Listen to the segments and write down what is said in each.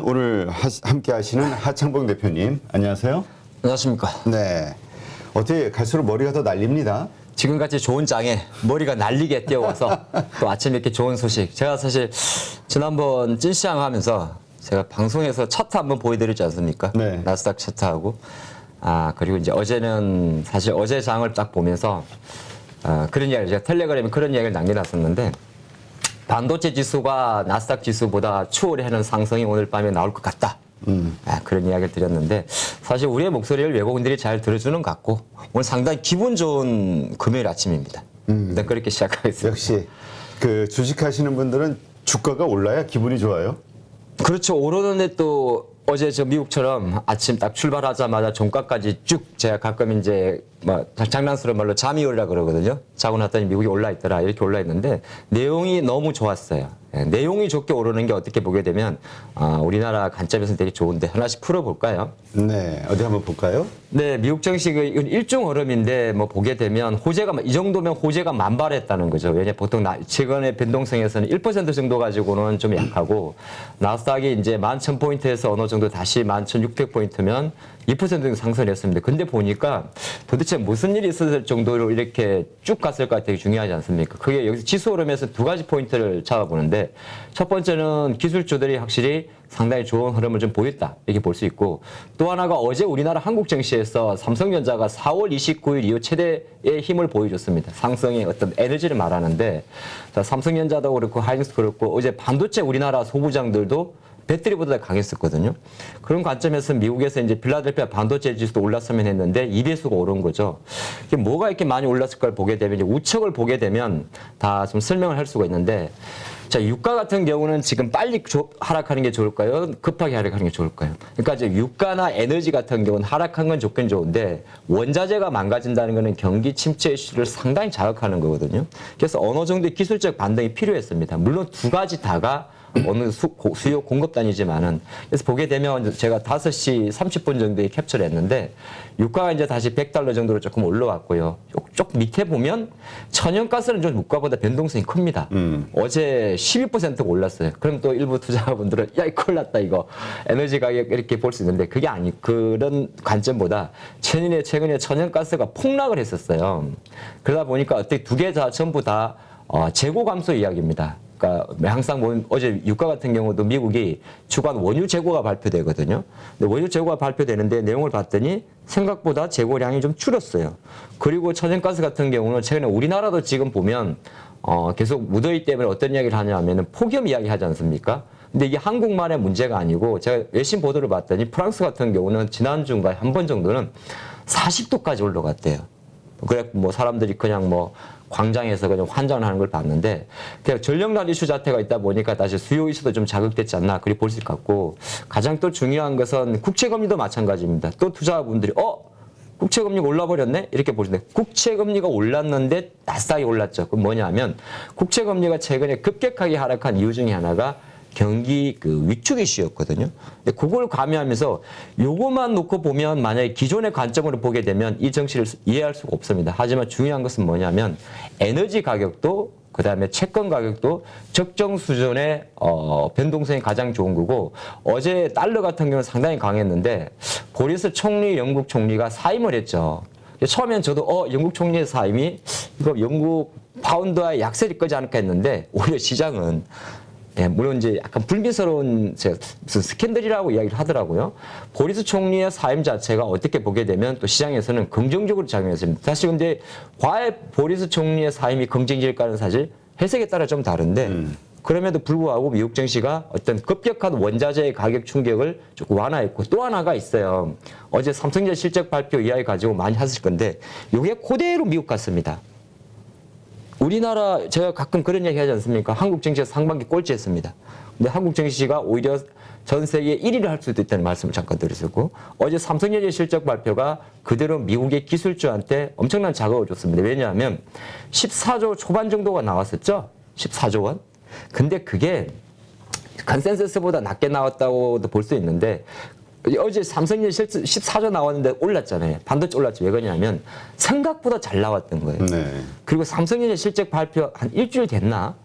오늘 함께 하시는 하창봉 대표님, 안녕하세요. 안녕하십니까. 네. 어떻게 갈수록 머리가 더 날립니다. 지금같이 좋은 장에 머리가 날리게 뛰어와서 또 아침에 이렇게 좋은 소식. 제가 사실 지난번 찐시장 하면서 제가 방송에서 차트 한번 보여드리지 않습니까? 네. 나스닥 차트하고. 그리고 이제 어제는 사실 어제 장을 딱 보면서 그런 이야기를 제가 텔레그램에 그런 이야기를 남겨놨었는데 반도체 지수가 나스닥 지수보다 추월하는 상승이 오늘 밤에 나올 것 같다. 그런 이야기를 드렸는데 사실 우리의 목소리를 외국인들이 잘 들어주는 것 같고 오늘 상당히 기분 좋은 금요일 아침입니다. 일단 그렇게 시작하겠습니다. 역시 그 주식하시는 분들은 주가가 올라야 기분이 좋아요. 그렇죠. 오르는데 또 어제 저 미국처럼 아침 딱 출발하자마자 종가까지 쭉 제가 가끔 이제 뭐 장난스러운 말로 잠이 오르라 그러거든요. 자고 났더니 미국이 올라 있더라 이렇게 올라 있는데 내용이 너무 좋았어요. 내용이 좋게 오르는 게 어떻게 보게 되면 우리나라 관점에서는 되게 좋은데 하나씩 풀어볼까요? 네, 어디 한번 볼까요? 네, 미국 증시가 일종 흐름인데 뭐 보게 되면 호재가 이 정도면 호재가 만발했다는 거죠. 왜냐 보통 최근의 변동성에서는 1% 정도 가지고는 좀 약하고 나스닥이 이제 11,000포인트에서 어느 정도 다시 11,600포인트면 2% 정도 상승했습니다. 근데 보니까 도대체 무슨 일이 있었을 정도로 이렇게 쭉 갔을까 되게 중요하지 않습니까? 그게 여기서 지수 흐름에서 두 가지 포인트를 잡아보는데 첫 번째는 기술주들이 확실히 상당히 좋은 흐름을 좀 보였다 이렇게 볼 수 있고 또 하나가 어제 우리나라 한국 증시에서 삼성전자가 4월 29일 이후 최대의 힘을 보여줬습니다. 상승의 어떤 에너지를 말하는데 삼성전자도 그렇고 하이닉스도 그렇고 어제 반도체 우리나라 소부장들도 배터리보다 강했었거든요. 그런 관점에서 미국에서 이제 필라델피아 반도체 지수도 올랐으면 했는데 2배수가 오른 거죠. 이게 뭐가 이렇게 많이 올랐을까를 보게 되면 이제 우측을 보게 되면 다 좀 설명을 할 수가 있는데 자, 유가 같은 경우는 지금 빨리 하락하는 게 좋을까요? 급하게 하락하는 게 좋을까요? 그러니까 이제 유가나 에너지 같은 경우는 하락한 건 좋긴 좋은데 원자재가 망가진다는 거는 경기 침체 이슈를 상당히 자극하는 거거든요. 그래서 어느 정도의 기술적 반등이 필요했습니다. 물론 두 가지 다가 어느 수요 공급단이지만은 그래서 보게 되면 제가 5시 30분 정도에 캡처를 했는데 유가가 이제 다시 $100 정도로 조금 올라왔고요. 쪽 밑에 보면 천연가스는 좀 유가보다 변동성이 큽니다. 어제 12%가 올랐어요. 그럼 또 일부 투자자분들은 야, 이거 큰일 났다 이거 에너지 가격 이렇게 볼 수 있는데 그게 아니 그런 관점보다 최근에 천연가스가 폭락을 했었어요. 그러다 보니까 어떻게 두 개 다 전부 다 재고 감소 이야기입니다. 그러니까 항상 보면 어제 유가 같은 경우도 미국이 주간 원유 재고가 발표되거든요. 근데 원유 재고가 발표되는데 내용을 봤더니 생각보다 재고량이 좀 줄었어요. 그리고 천연가스 같은 경우는 최근에 우리나라도 지금 보면 계속 무더위 때문에 어떤 이야기를 하냐면은 폭염 이야기 하지 않습니까? 근데 이게 한국만의 문제가 아니고 제가 외신 보도를 봤더니 프랑스 같은 경우는 지난주인가 한 번 정도는 40도까지 올라갔대요. 그래 뭐 사람들이 그냥 뭐 광장에서 그냥 환장을 하는 걸 봤는데 그냥 전력난 이슈 자체가 있다 보니까 다시 수요 이슈도 좀 자극됐지 않나 그리 볼 수 있을 것 같고 가장 또 중요한 것은 국채금리도 마찬가지입니다. 또 투자자분들이 국채금리가 올라버렸네? 이렇게 보시는데 국채금리가 올랐는데 나스닥이 올랐죠. 그럼 뭐냐면 국채금리가 최근에 급격하게 하락한 이유 중에 하나가 경기 위축 이슈였거든요. 근데 그걸 가미하면서 요것만 놓고 보면 만약에 기존의 관점으로 보게 되면 이 정치를 이해할 수가 없습니다. 하지만 중요한 것은 뭐냐면 에너지 가격도 그다음에 채권 가격도 적정 수준의 변동성이 가장 좋은 거고 어제 달러 같은 경우는 상당히 강했는데 보리스 총리 영국 총리가 사임을 했죠. 처음엔 저도 영국 총리의 사임이 이거 영국 파운드와의 약세를 끄지 않을까 했는데 오히려 시장은 물론 이제 약간 불미스러운 무슨 스캔들이라고 이야기를 하더라고요. 보리스 총리의 사임 자체가 어떻게 보게 되면 또 시장에서는 긍정적으로 작용했습니다. 사실 근데 과연 보리스 총리의 사임이 긍정적일까는 사실 해석에 따라 좀 다른데 그럼에도 불구하고 미국 증시가 어떤 급격한 원자재의 가격 충격을 조금 완화했고 또 하나가 있어요. 어제 삼성전자 실적 발표 이야기 가지고 많이 하실 건데 이게 그대로 미국 같습니다. 우리나라 제가 가끔 그런 얘기 하지 않습니까? 한국 증시가 상반기 꼴찌했습니다. 근데 한국 증시가 오히려 전 세계 1위를 할 수도 있다는 말씀을 잠깐 드렸었고 어제 삼성전자 실적 발표가 그대로 미국의 기술주한테 엄청난 자극을 줬습니다. 왜냐하면 14조 초반 정도가 나왔었죠? 14조 원? 근데 그게 컨센서스보다 낮게 나왔다고도 볼 수 있는데 어제 삼성전자 14조 나왔는데 올랐잖아요. 반도체 올랐죠. 왜 그러냐면 생각보다 잘 나왔던 거예요. 네. 그리고 삼성전자 실적 발표 한 일주일 됐나?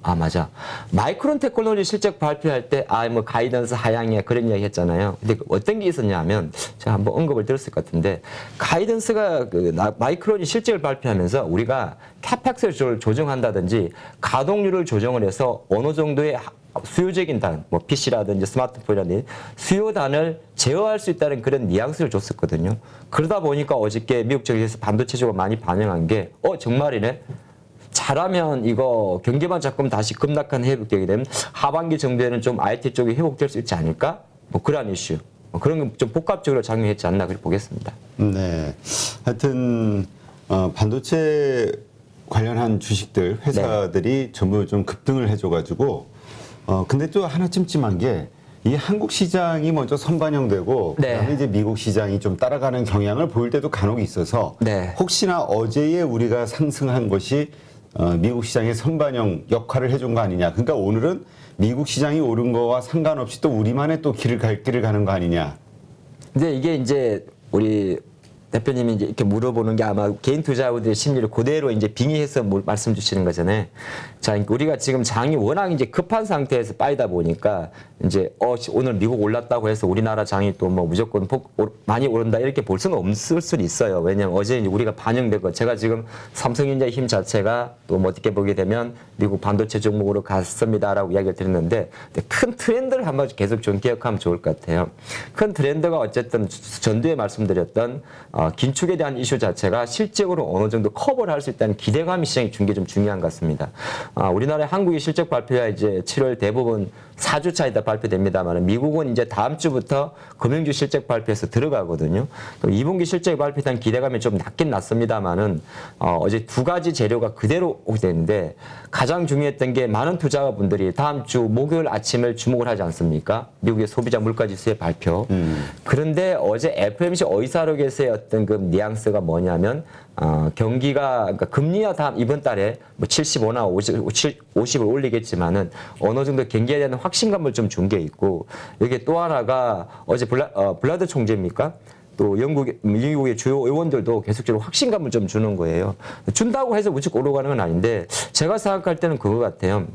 아, 맞아. 마이크론 테크놀로지 실적 발표할 때, 뭐, 가이던스 하향이야, 그런 이야기 했잖아요. 근데 어떤 게 있었냐면, 제가 한번 언급을 들었을 것 같은데, 가이던스가 마이크론이 실적을 발표하면서 우리가 캐펙스를 조정한다든지, 가동률을 조정을 해서 어느 정도의 수요적인 단, 뭐, PC라든지 스마트폰이라든지, 수요단을 제어할 수 있다는 그런 뉘앙스를 줬었거든요. 그러다 보니까 어저께 미국 쪽에서 반도체 쪽으로 많이 반영한 게, 정말이네? 잘하면 이거 경기만 조금 다시 급락한 회복되게 되면 하반기 정도에는 좀 IT 쪽이 회복될 수 있지 않을까? 뭐 그러한 이슈. 그런 게 좀 복합적으로 작용했지 않나 그렇게 보겠습니다. 네. 하여튼 반도체 관련한 주식들 회사들이 전부 좀 급등을 해줘가지고 근데 또 하나 찜찜한 게 이 한국 시장이 먼저 선반영되고 네. 그다음에 이제 미국 시장이 좀 따라가는 경향을 보일 때도 간혹 있어서 네. 혹시나 어제에 우리가 상승한 것이 미국 시장의 선반영 역할을 해준 거 아니냐. 그러니까 오늘은 미국 시장이 오른 거와 상관없이 또 우리만의 또 길을 가는 거 아니냐. 근데 이게 이제 우리 대표님이 이제 이렇게 물어보는 게 아마 개인 투자자들의 심리를 그대로 이제 빙의해서 말씀 주시는 거잖아요. 자, 우리가 지금 장이 워낙 이제 급한 상태에서 빠이다 보니까 이제 오늘 미국 올랐다고 해서 우리나라 장이 또 뭐 무조건 많이 오른다 이렇게 볼 수는 없을 수는 있어요. 왜냐면 어제 이제 우리가 반영되고 제가 지금 삼성전자의 힘 자체가 또 뭐 어떻게 보게 되면 미국 반도체 종목으로 갔습니다라고 이야기를 드렸는데 큰 트렌드를 한번 계속 좀 기억하면 좋을 것 같아요. 큰 트렌드가 어쨌든 전두에 말씀드렸던 긴축에 대한 이슈 자체가 실적으로 어느 정도 커버를 할 수 있다는 기대감이 시장에 준 게 좀 중요한 것 같습니다. 우리나라의 한국의 실적 발표가 이제 7월 대부분 4주차에다 발표됩니다만 미국은 이제 다음 주부터 금융주 실적 발표에서 들어가거든요. 그럼 2분기 실적 발표에 대한 기대감이 좀 낮긴 낮습니다만은 어제 두 가지 재료가 그대로 오게 되는데 가장 중요했던 게 많은 투자자분들이 다음 주 목요일 아침을 주목을 하지 않습니까? 미국의 소비자 물가지수의 발표. 그런데 어제 FOMC 의사록에서의 어떤 그 뉘앙스가 뭐냐면 경기가 그러니까 금리야 다음 이번 달에 뭐 75나 50을 올리겠지만은 어느 정도 경기에 대한 확신감을 좀 준 게 있고 여기에 또 하나가 어제 블라드 총재입니까? 또 미국의 주요 의원들도 계속적으로 확신감을 좀 주는 거예요. 준다고 해서 무조건 오르가는 건 아닌데 제가 생각할 때는 그거 같아요.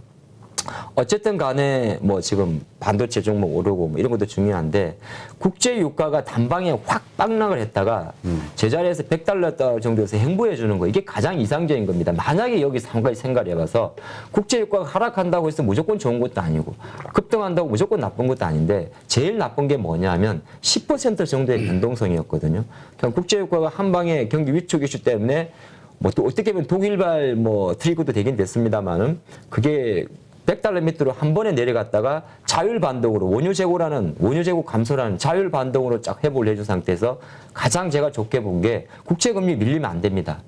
어쨌든 간에 뭐 지금 반도체 종목 오르고 뭐 이런 것도 중요한데 국제 유가가 단방에 확 빵락을 했다가 제자리에서 $100 정도에서 행보해 주는 거 이게 가장 이상적인 겁니다. 만약에 여기서 한 가지 생각을 해봐서 국제 유가가 하락한다고 해서 무조건 좋은 것도 아니고 급등한다고 무조건 나쁜 것도 아닌데 제일 나쁜 게 뭐냐면 10% 정도의 변동성이었거든요. 그냥 국제 유가가 한 방에 경기 위축 이슈 때문에 뭐 또 어떻게 보면 독일발 뭐 트리거도 되긴 됐습니다만은 그게 $100 밑으로 한 번에 내려갔다가 자율 반동으로 원유 재고 감소라는 자율 반동으로 쫙 회복을 해준 상태에서 가장 제가 좋게 본 게 국채금리 밀리면 안 됩니다.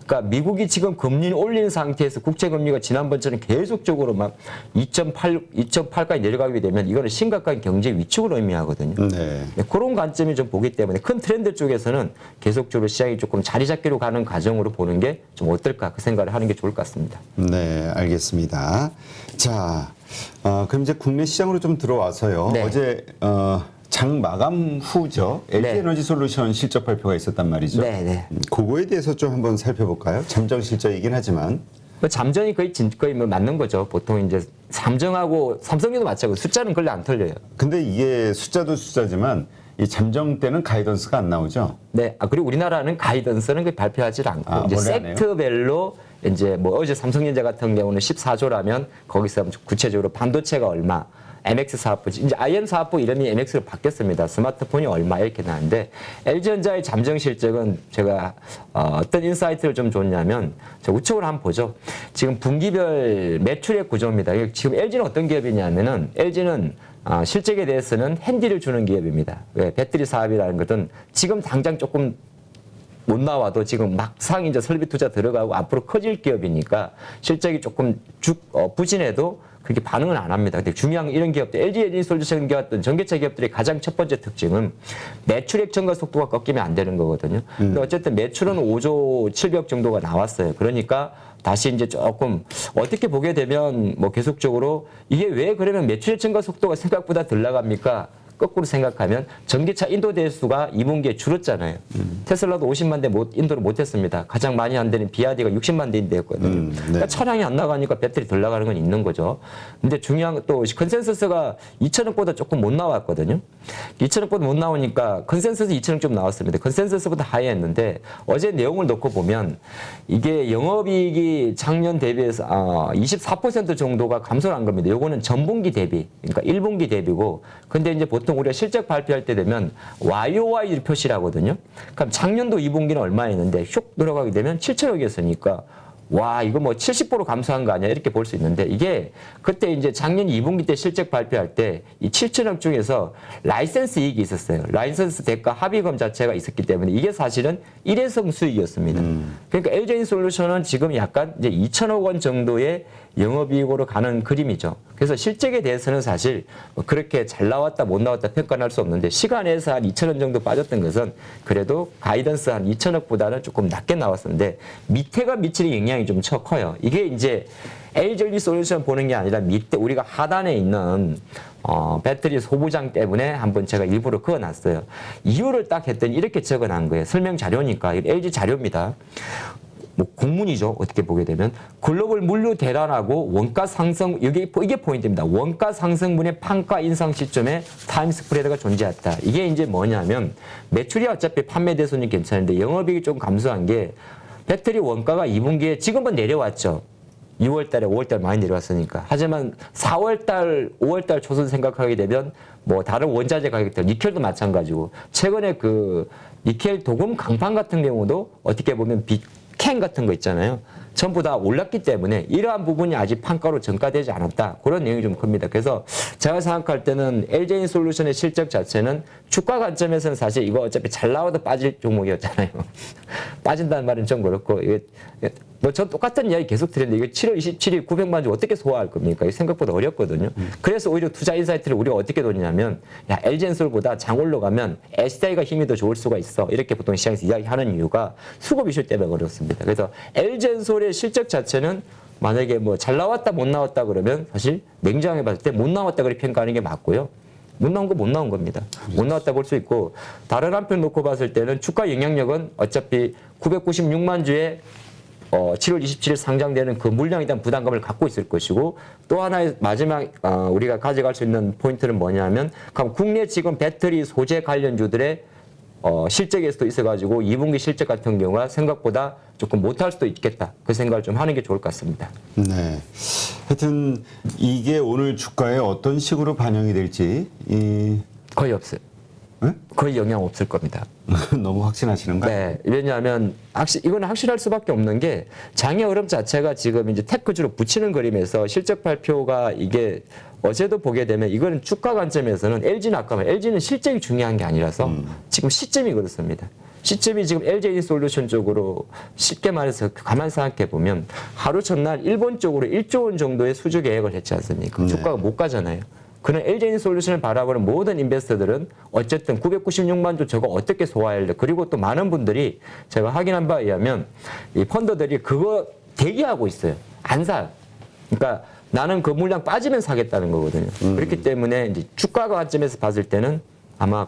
그러니까 미국이 지금 금리 올린 상태에서 국채금리가 지난번처럼 계속적으로 막 2.8까지 내려가게 되면 이거는 심각한 경제 위축을 의미하거든요. 네. 그런 관점이 좀 보기 때문에 큰 트렌드 쪽에서는 계속적으로 시장이 조금 자리 잡기로 가는 과정으로 보는 게 좀 어떨까 그 생각을 하는 게 좋을 것 같습니다. 네, 알겠습니다. 자, 그럼 이제 국내 시장으로 좀 들어와서요. 네. 어제 장 마감 후죠. LG에너지솔루션 실적 발표가 있었단 말이죠. 네, 네. 그거에 대해서 좀 한번 살펴볼까요? 잠정 실적이긴 하지만. 잠정이 거의 뭐 맞는 거죠. 보통 이제 삼정하고 삼성에도 마찬가지고 숫자는 거의 안 틀려요. 근데 이게 숫자도 숫자지만 이 잠정 때는 가이던스가 안 나오죠. 네. 그리고 우리나라는 가이던스는 발표하지 않고 이제 원래 안 해요? 섹터별로 이제 뭐 어제 삼성전자 같은 경우는 14조라면 거기서 구체적으로 반도체가 얼마, MX 사업부 이제 IM 사업부 이름이 MX로 바뀌었습니다. 스마트폰이 얼마 이렇게 나왔는데 LG전자의 잠정 실적은 제가 어떤 인사이트를 좀 줬냐면 우측으로 한번 보죠. 지금 분기별 매출액 구조입니다. 지금 LG는 어떤 기업이냐면은 LG는 실적에 대해서는 핸디를 주는 기업입니다. 왜? 배터리 사업이라는 것은 지금 당장 조금 못 나와도 지금 막상 이제 설비 투자 들어가고 앞으로 커질 기업이니까 실적이 조금 부진해도 그렇게 반응은 안 합니다. 근데 중요한 이런 기업들, LG 에너지솔루션 같은 전기차 기업들의 가장 첫 번째 특징은 매출액 증가 속도가 꺾이면 안 되는 거거든요. 근데 어쨌든 매출은 5조 700억 정도가 나왔어요. 그러니까 다시 이제 조금 어떻게 보게 되면 뭐 계속적으로 이게 왜 그러면 매출액 증가 속도가 생각보다 덜 나갑니까? 거꾸로 생각하면 전기차 인도 대수가 2분기에 줄었잖아요. 테슬라도 50만 대 인도를 못했습니다. 가장 많이 한 데는 비아디가 60만 대인데였거든요. 네. 그러니까 차량이 안 나가니까 배터리 덜 나가는 건 있는 거죠. 근데 중요한 건 또 컨센서스가 2천억보다 조금 못 나왔거든요. 2천억보다 못 나오니까 컨센서스 2천억 좀 나왔습니다. 컨센서스보다 하이했는데 어제 내용을 놓고 보면 이게 영업이익이 작년 대비해서 24% 정도가 감소한 겁니다. 요거는 전분기 대비, 그러니까 1분기 대비고, 근데 이제 보통 우리가 실적 발표할 때 되면 YOY 표시를 하거든요. 그럼 작년도 2분기는 얼마였는데 슉 들어가게 되면 7천억이었으니까 와, 이거 뭐 70% 감소한 거 아니야? 이렇게 볼 수 있는데, 이게 그때 이제 작년 2분기 때 실적 발표할 때 이 7천억 중에서 라이센스 이익이 있었어요. 라이센스 대가 합의금 자체가 있었기 때문에 이게 사실은 일회성 수익이었습니다. 그러니까 LG인솔루션은 지금 약간 이제 2천억 원 정도의 영업이익으로 가는 그림이죠. 그래서 실적에 대해서는 사실 뭐 그렇게 잘 나왔다 못 나왔다 평가는 할 수 없는데, 시간에서 한 2천억 정도 빠졌던 것은 그래도 가이던스 한 2천억보다는 조금 낮게 나왔었는데, 밑에가 미치는 영향이 좀 커요. 이게 이제 LG솔루션 보는 게 아니라 밑에 우리가 하단에 있는 배터리 소부장 때문에 한번 제가 일부러 그어놨어요. 이유를 딱 했더니 이렇게 적어놓은 거예요. 설명 자료니까. LG 자료입니다. 뭐 공문이죠. 어떻게 보게 되면 글로벌 물류 대란하고 원가 상승, 이게 포인트입니다. 원가 상승분의 판가 인상 시점에 타임 스프레드가 존재했다. 이게 이제 뭐냐면 매출이 어차피 판매 대손이 괜찮은데 영업이익이 좀 감소한 게 배터리 원가가 2분기에 지금은 내려왔죠. 6월 달에 5월 달 많이 내려왔으니까. 하지만 4월 달, 5월 달 초순 생각하게 되면 뭐 다른 원자재 가격들, 니켈도 마찬가지고, 최근에 그 니켈 도금 강판 같은 경우도 어떻게 보면 캔 같은 거 있잖아요. 전부 다 올랐기 때문에 이러한 부분이 아직 판가로 전가되지 않았다. 그런 내용이 좀 큽니다. 그래서 제가 생각할 때는 LG인솔루션의 실적 자체는 주가 관점에서는 사실 이거 어차피 잘 나와도 빠질 종목이었잖아요. 빠진다는 말은 좀 그렇고, 이게 뭐 전 똑같은 이야기 계속 드렸는데, 이게 7월 27일 900만 주 어떻게 소화할 겁니까? 이게 생각보다 어렵거든요. 그래서 오히려 투자 인사이트를 우리가 어떻게 뒀냐면, 야, LG엔솔보다 장올로 가면 SDI가 힘이 더 좋을 수가 있어. 이렇게 보통 시장에서 이야기하는 이유가 수급 이슈 때문에 그렇습니다. 그래서 LG엔솔의 실적 자체는 만약에 뭐 잘 나왔다 못 나왔다 그러면 사실 냉정하게 봤을 때 못 나왔다 그렇게 평가하는 게 맞고요. 못 나온 거 못 나온 겁니다. 못 나왔다 볼 수 있고, 다른 한편 놓고 봤을 때는 주가 영향력은 어차피 996만 주에 7월 27일 상장되는 그 물량에 대한 부담감을 갖고 있을 것이고, 또 하나의 마지막 우리가 가져갈 수 있는 포인트는 뭐냐면, 그럼 국내 지금 배터리 소재 관련주들의 실적에서도 있어가지고 2분기 실적 같은 경우가 생각보다 조금 못할 수도 있겠다. 그 생각을 좀 하는 게 좋을 것 같습니다. 네. 하여튼 이게 오늘 주가에 어떤 식으로 반영이 될지 거의 없어요. 네? 거의 영향 없을 겁니다. 너무 확신하시는가요? 네. 왜냐하면 이거는 확실할 수밖에 없는 게, 장의 흐름 자체가 지금 이제 테크주로 붙이는 그림에서 실적 발표가 이게 어제도 보게 되면, 이거는 주가 관점에서는 LG는 아까 말 LG는 실적이 중요한 게 아니라서 지금 시점이 그렇습니다. 시점이 지금 LG인솔루션 쪽으로 쉽게 말해서 가만 생각해 보면, 하루 전날 일본 쪽으로 1조 원 정도의 수주 계획을 했지 않습니까? 네. 주가가 못 가잖아요. 그런 LG인솔루션을 바라보는 모든 인베스터들은 어쨌든 996만 주 저거 어떻게 소화해야 돼. 그리고 또 많은 분들이 제가 확인한 바에 의하면 이 펀더들이 그거 대기하고 있어요. 안 사요. 그러니까 나는 그 물량 빠지면 사겠다는 거거든요. 그렇기 때문에 이제 주가 관점에서 봤을 때는 아마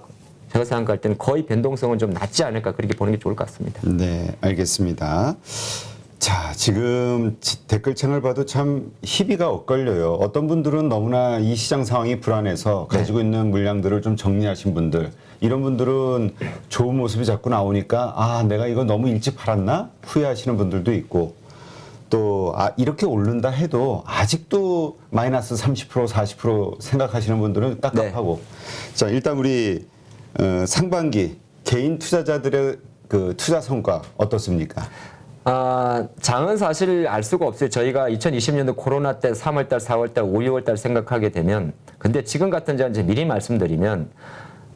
제가 생각할 때는 거의 변동성은 좀 낮지 않을까, 그렇게 보는 게 좋을 것 같습니다. 네, 알겠습니다. 자, 지금 댓글창을 봐도 참 희비가 엇갈려요. 어떤 분들은 너무나 이 시장 상황이 불안해서 가지고 있는 물량들을 좀 정리하신 분들, 이런 분들은 좋은 모습이 자꾸 나오니까 내가 이거 너무 일찍 팔았나? 후회하시는 분들도 있고, 또 이렇게 오른다 해도 아직도 마이너스 30%, 40% 생각하시는 분들은 깝깝하고. 자, 일단 우리 상반기 개인 투자자들의 그 투자 성과 어떻습니까? 장은 사실 알 수가 없어요. 저희가 2020년도 코로나 때 3월달, 4월달, 5, 6월달 생각하게 되면, 근데 지금 같은 제가 이제 미리 말씀드리면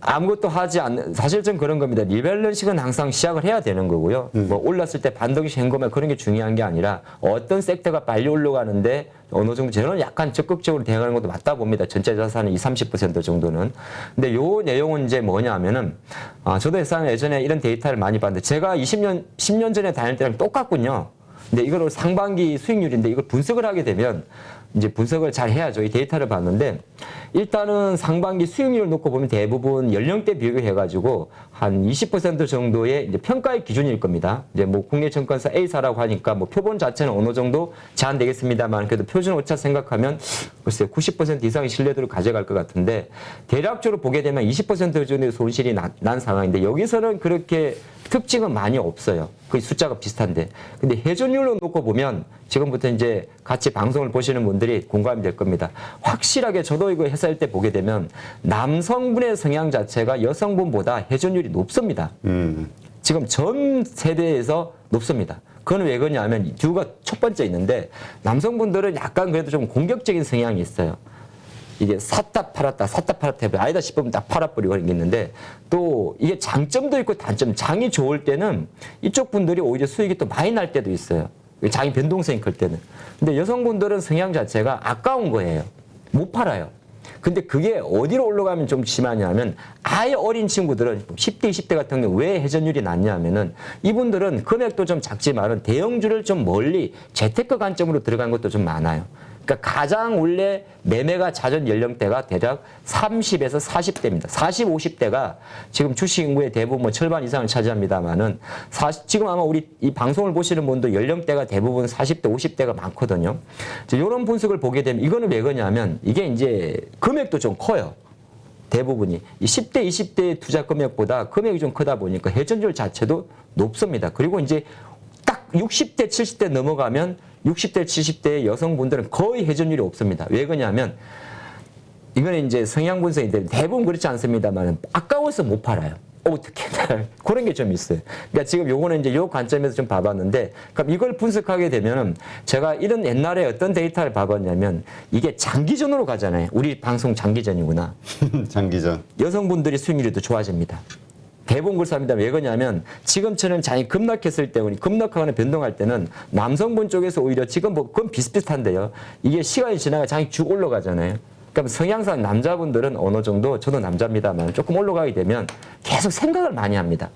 아무것도 하지 않는, 사실 좀 그런 겁니다. 리밸런싱은 항상 시작을 해야 되는 거고요. 뭐 올랐을 때 반등시 hen거면 그런 게 중요한 게 아니라, 어떤 섹터가 빨리 올라가는데 어느 정도 저는 약간 적극적으로 대응하는 것도 맞다 봅니다. 전체 자산의 20-30% 정도는. 근데 요 내용은 이제 뭐냐 하면은, 저도 예전에 이런 데이터를 많이 봤는데, 제가 10년 전에 다닐 때랑 똑같군요. 근데 이걸 상반기 수익률인데 이걸 분석을 하게 되면, 이제 분석을 잘 해야죠. 이 데이터를 봤는데 일단은 상반기 수익률을 놓고 보면 대부분 연령대 비교해가지고 한 20% 정도의 이제 평가의 기준일 겁니다. 이제 뭐 국내증권사 A사라고 하니까 뭐 표본 자체는 어느 정도 제한되겠습니다만 그래도 표준 오차 생각하면 글쎄요 90% 이상의 신뢰도를 가져갈 것 같은데 대략적으로 보게 되면 20% 정도의 손실이 난 상황인데 여기서는 그렇게 특징은 많이 없어요. 그 숫자가 비슷한데. 근데 회전율로 놓고 보면 지금부터 이제 같이 방송을 보시는 분들이 공감이 될 겁니다. 확실하게 저도 이거 회사일 때 보게 되면 남성분의 성향 자체가 여성분보다 회전율이 높습니다. 지금 전 세대에서 높습니다. 그건 왜 그러냐면 이유가 첫 번째 있는데 남성분들은 약간 그래도 좀 공격적인 성향이 있어요. 이게 샀다 팔았다 해서 아니다 싶으면 딱 팔아버리고 있는데 또 이게 장점도 있고 단점, 장이 좋을 때는 이쪽 분들이 오히려 수익이 또 많이 날 때도 있어요. 장이 변동성이 클 때는. 근데 여성분들은 성향 자체가 아까운 거예요. 못 팔아요. 근데 그게 어디로 올라가면 좀 심하냐면 아예 어린 친구들은 10대, 20대 같은 경우 왜 회전율이 낮냐면은 이분들은 금액도 좀 작지만은 대형주를 좀 멀리 재테크 관점으로 들어간 것도 좀 많아요. 그러니까 가장 원래 매매가 잦은 연령대가 대략 30에서 40대입니다. 40, 50대가 지금 주식 인구의 대부분 뭐 절반 이상을 차지합니다만은 지금 아마 우리 이 방송을 보시는 분도 연령대가 대부분 40대, 50대가 많거든요. 이런 분석을 보게 되면 이거는 왜 그러냐면 이게 이제 금액도 좀 커요. 대부분이 이 10대, 20대 투자 금액보다 금액이 좀 크다 보니까 회전율 자체도 높습니다. 그리고 이제 딱 60대, 70대 넘어가면 60대, 70대 여성분들은 거의 회전율이 없습니다. 왜 그러냐면 이거는 이제 성향 분석인데 대부분 그렇지 않습니다만 아까워서 못 팔아요. 어떻게 그런 게 좀 있어요. 그러니까 지금 요거는 이제 요 관점에서 좀 봐봤는데 그럼 이걸 분석하게 되면은 제가 이런 옛날에 어떤 데이터를 봐봤냐면 이게 장기전으로 가잖아요. 우리 방송 장기전이구나. 장기전. 여성분들이 수익률이 더 좋아집니다. 대부분 그렇습니다. 왜 그러냐면 지금처럼 장이 급락했을 때, 급락하거나 변동할 때는 남성분 쪽에서 오히려 지금 뭐 그건 비슷비슷한데요. 이게 시간이 지나가 장이 쭉 올라가잖아요. 그러니까 성향상 남자분들은 어느 정도, 저도 남자입니다만 조금 올라가게 되면 계속 생각을 많이 합니다.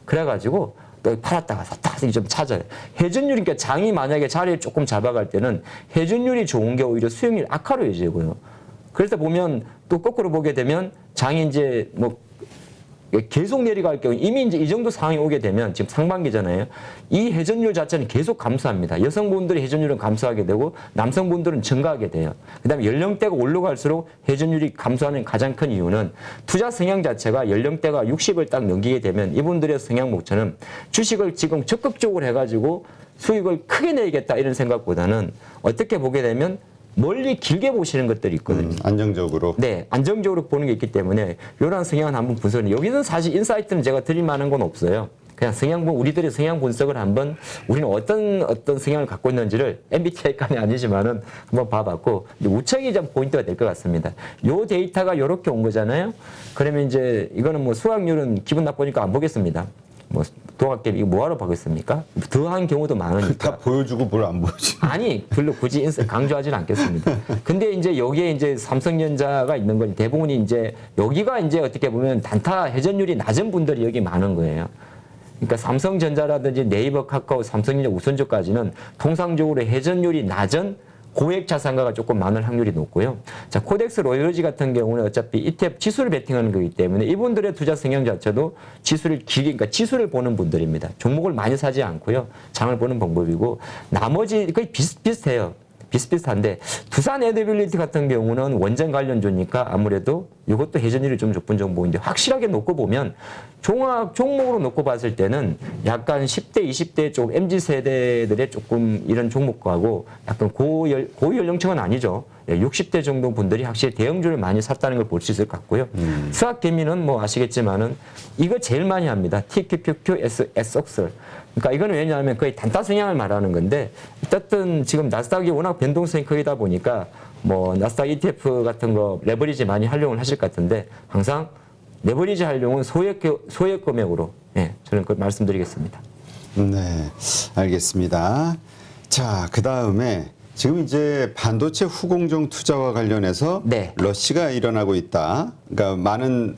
그래가지고 또 팔았다가 샀다가 좀 찾아요. 회전율이, 그러니까 장이 만약에 자리를 조금 잡아갈 때는 회전율이 좋은 게 오히려 수익률 악화로 이어지고요. 그래서 보면 또 거꾸로 보게 되면 장이 이제 뭐 계속 내려갈 경우 이미 이제 이 정도 상황이 오게 되면 지금 상반기잖아요. 이 회전율 자체는 계속 감소합니다. 여성분들의 회전율은 감소하게 되고 남성분들은 증가하게 돼요. 그다음에 연령대가 올라갈수록 회전율이 감소하는 가장 큰 이유는 투자 성향 자체가 연령대가 60을 딱 넘기게 되면 이분들의 성향 목표는 주식을 지금 적극적으로 해가지고 수익을 크게 내겠다 이런 생각보다는 어떻게 보게 되면 멀리 길게 보시는 것들이 있거든요. 안정적으로. 네, 안정적으로 보는 게 있기 때문에 이런 성향은 한번 분석을 해요. 여기는 사실 인사이트는 제가 드릴 만한 건 없어요. 그냥 우리들의 성향 분석을 한번 우리는 어떤 성향을 갖고 있는지를 MBTI까지 아니지만은 한번 봐봤고 우측이 좀 포인트가 될 것 같습니다. 요 데이터가 이렇게 온 거잖아요. 그러면 이제 이거는 뭐 수확률은 기분 나쁘니까 안 보겠습니다. 뭐 도학계 이거 뭐하러 보겠습니까? 더한 경우도 많으니까. 다 보여주고 뭘 안 보여주. 아니, 별로 굳이 강조하지는 않겠습니다. 근데 이제 여기에 이제 삼성전자가 있는 건 대부분이 이제 여기가 이제 어떻게 보면 단타 회전율이 낮은 분들이 여기 많은 거예요. 그러니까 삼성전자라든지 네이버, 카카오, 삼성전자, 우선주까지는 통상적으로 회전율이 낮은 고액 자산가가 조금 많을 확률이 높고요. 자, 코덱스 로열지 같은 경우는 어차피 ETF 지수를 베팅하는 거기 때문에 이분들의 투자 성향 자체도 지수를 길게, 그러니까 지수를 보는 분들입니다. 종목을 많이 사지 않고요. 장을 보는 방법이고 나머지 거의 비슷비슷해요. 비슷비슷한데 두산 에드빌리티 같은 경우는 원전 관련주니까 아무래도 이것도 회전율이 좀 높은 정보인데 확실하게 놓고 보면 종목으로 놓고 봤을 때는 약간 10대, 20대 쪽 MZ세대들의 조금 이런 종목하고 약간 고연령층은 아니죠. 60대 정도 분들이 확실히 대형주를 많이 샀다는 걸 볼 수 있을 것 같고요. 수학 개미는 뭐 아시겠지만은 이거 제일 많이 합니다. TQQQ, SOX. 그러니까 이거는 왜냐하면 거의 단타 성향을 말하는 건데 어쨌든 지금 나스닥이 워낙 변동성이 크다 보니까 뭐 나스닥 ETF 같은 거 레버리지 많이 활용을 하실 것 같은데 항상 레버리지 활용은 소액 금액으로 저는 그 말씀드리겠습니다. 네, 알겠습니다. 자, 그 다음에 지금 이제 반도체 후공정 투자와 관련해서 네. 러시가 일어나고 있다. 그러니까 많은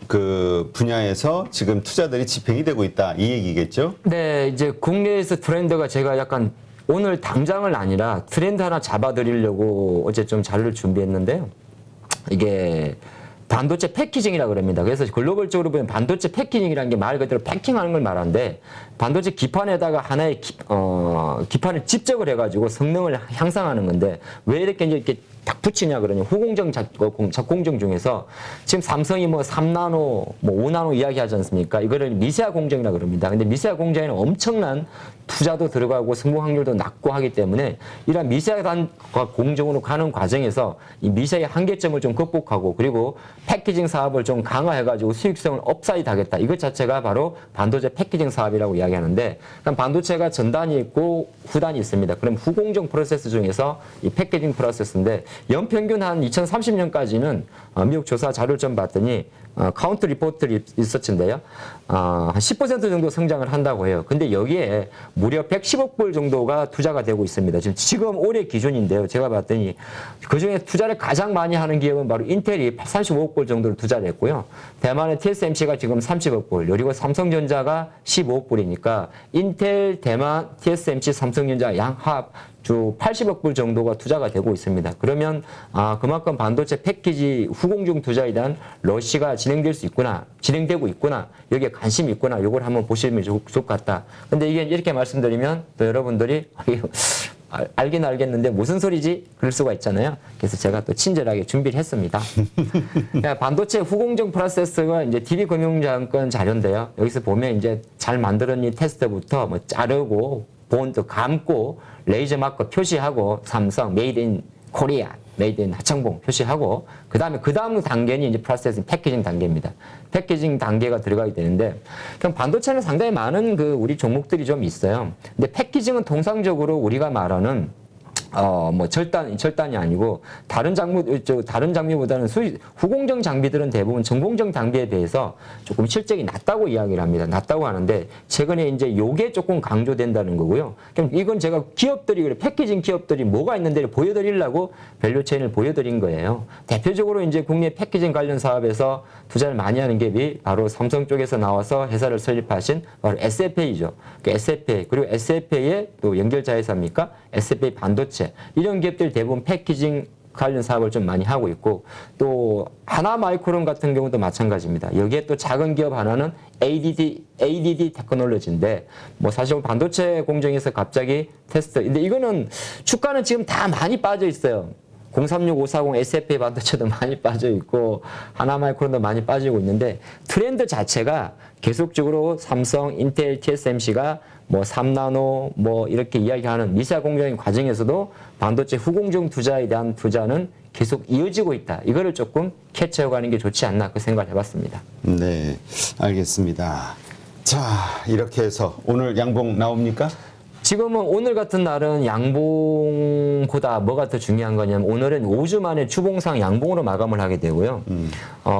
그 분야에서 지금 투자들이 집행이 되고 있다. 이 얘기겠죠? 네, 이제 국내에서 트렌드가 제가 약간 오늘 당장은 아니라 트렌드 하나 잡아드리려고 어제 좀 자료를 준비했는데요. 이게 반도체 패키징이라고 그럽니다. 그래서 글로벌적으로 보면 반도체 패키징이라는 게 말 그대로 패킹하는 걸 말하는데 반도체 기판에다가 하나의 기판을 집적을 해가지고 성능을 향상하는 건데 왜 이렇게 이제 이렇게 딱 붙이냐 그러냐 후공정 작공정 중에서 지금 삼성이 뭐 3나노 뭐 5나노 이야기하지 않습니까? 이거를 미세화 공정이라고 그럽니다. 근데 미세화 공정에는 엄청난 투자도 들어가고 성공 확률도 낮고 하기 때문에 이런 미세화 공정으로 가는 과정에서 이 미세의 한계점을 좀 극복하고 그리고 패키징 사업을 좀 강화해가지고 수익성을 업사이드 하겠다. 이것 자체가 바로 반도체 패키징 사업이라고 이야기하는데 그럼 반도체가 전단이 있고 후단이 있습니다. 그럼 후공정 프로세스 중에서 이 패키징 프로세스인데 연평균 한 2030년까지는 미국 조사 자료를 좀 봤더니 카운트 리포트 리서치인데요. 한 10% 정도 성장을 한다고 해요. 근데 여기에 무려 110억 불 정도가 투자가 되고 있습니다. 지금 올해 기준인데요. 제가 봤더니 그중에 투자를 가장 많이 하는 기업은 바로 인텔이 35억 불 정도를 투자를 했고요. 대만의 TSMC가 지금 30억 불, 그리고 삼성전자가 15억 불이니까 인텔, 대만, TSMC, 삼성전자 양합 주 80억 불 정도가 투자가 되고 있습니다. 그러면 그만큼 반도체 패키지 후공정 투자에 대한 러시가 진행되고 있구나. 여기에 관심이 있구나. 이걸 한번 보시면 좋을 것 같다. 근데 이게 이렇게 말씀드리면 또 여러분들이 알긴 알겠는데 무슨 소리지? 그럴 수가 있잖아요. 그래서 제가 또 친절하게 준비를 했습니다. 반도체 후공정 프로세스가 이제 DB금융자금권 자료인데요. 여기서 보면 이제 잘 만들었니 테스트부터 뭐 자르고 본드 감고 레이저 마커 표시하고 삼성 메이드 인 코리아 메이드 인 하청봉 표시하고 그 다음 단계는 이제 프로세싱 패키징 단계입니다. 패키징 단계가 들어가게 되는데 그럼 반도체는 상당히 많은 우리 종목들이 좀 있어요. 근데 패키징은 통상적으로 우리가 말하는 뭐 절단이 아니고 다른 장비보다는 후공정 장비들은 대부분 전공정 장비에 비해서 조금 실적이 낮다고 이야기를 합니다. 낮다고 하는데 최근에 이제 요게 조금 강조된다는 거고요. 그럼 이건 제가 패키징 기업들이 뭐가 있는지를 보여드리려고 밸류체인을 보여드린 거예요. 대표적으로 이제 국내 패키징 관련 사업에서 투자를 많이 하는 기업이 바로 삼성 쪽에서 나와서 회사를 설립하신 바로 SFA죠. 그 SFA 그리고 SFA의 또 연결자 회사입니까? SFA 반도체 이런 기업들 대부분 패키징 관련 사업을 좀 많이 하고 있고 또 하나마이크론 같은 경우도 마찬가지입니다. 여기에 또 작은 기업 하나는 ADD 테크놀로지인데 뭐 사실 반도체 공정에서 갑자기 테스트 근데 이거는 주가는 지금 다 많이 빠져 있어요. 036, 540, SFA 반도체도 많이 빠져 있고 하나마이크론도 많이 빠지고 있는데 트렌드 자체가 계속적으로 삼성, 인텔, TSMC가 뭐 3나노 뭐 이렇게 이야기하는 미세화 공정의 과정에서도 반도체 후공정 투자에 대한 투자는 계속 이어지고 있다. 이거를 조금 캐치하고 가는 게 좋지 않나 그 생각을 해봤습니다. 네, 알겠습니다. 자, 이렇게 해서 오늘 양봉 나옵니까? 지금은 오늘 같은 날은 양봉보다 뭐가 더 중요한 거냐면 오늘은 5주 만에 주봉상 양봉으로 마감을 하게 되고요.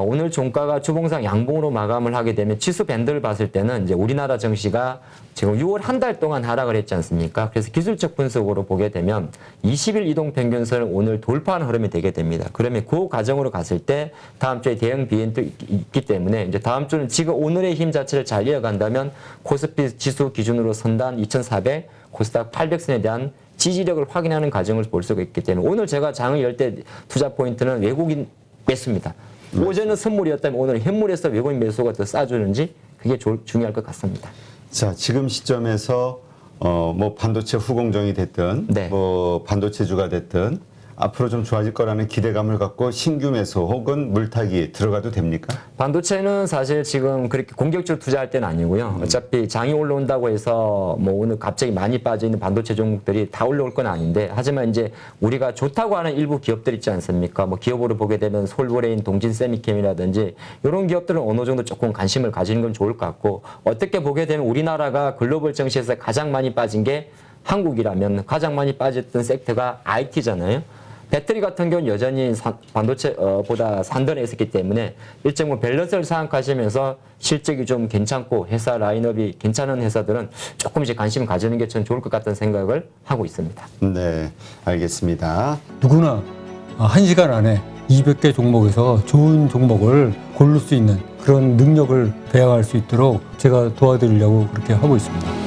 오늘 종가가 주봉상 양봉으로 마감을 하게 되면 지수 밴드를 봤을 때는 이제 우리나라 증시가 지금 6월 한 달 동안 하락을 했지 않습니까? 그래서 기술적 분석으로 보게 되면 20일 이동 평균선을 오늘 돌파하는 흐름이 되게 됩니다. 그러면 그 과정으로 갔을 때 다음 주에 대응 비행도 있기 때문에 이제 다음 주는 지금 오늘의 힘 자체를 잘 이어간다면 코스피 지수 기준으로 선단 2,400, 코스닥 800선에 대한 지지력을 확인하는 과정을 볼 수가 있기 때문에 오늘 제가 장을 열 때 투자 포인트는 외국인 매수입니다. 어제는 선물이었다면 오늘 현물에서 외국인 매수가 더 싸주는지 그게 중요할 것 같습니다. 자, 지금 시점에서 뭐 반도체 후공정이 됐든 네. 뭐 반도체주가 됐든 앞으로 좀 좋아질 거라는 기대감을 갖고 신규 매수 혹은 물타기 들어가도 됩니까? 반도체는 사실 지금 그렇게 공격적으로 투자할 때는 아니고요. 어차피 장이 올라온다고 해서 뭐 오늘 갑자기 많이 빠져있는 반도체 종목들이 다 올라올 건 아닌데 하지만 이제 우리가 좋다고 하는 일부 기업들 있지 않습니까? 뭐 기업으로 보게 되면 솔브레인, 동진세미캠이라든지 이런 기업들은 어느 정도 조금 관심을 가지는 건 좋을 것 같고 어떻게 보게 되면 우리나라가 글로벌 증시에서 가장 많이 빠진 게 한국이라면 가장 많이 빠졌던 섹터가 IT잖아요. 배터리 같은 경우는 여전히 반도체보다 산전에 있었기 때문에 일정 밸런스를 생각하시면서 실적이 좀 괜찮고 회사 라인업이 괜찮은 회사들은 조금씩 관심 가지는 게 전 좋을 것 같다는 생각을 하고 있습니다. 네, 알겠습니다. 누구나 1시간 안에 200개 종목에서 좋은 종목을 고를 수 있는 그런 능력을 배양할 수 있도록 제가 도와드리려고 그렇게 하고 있습니다.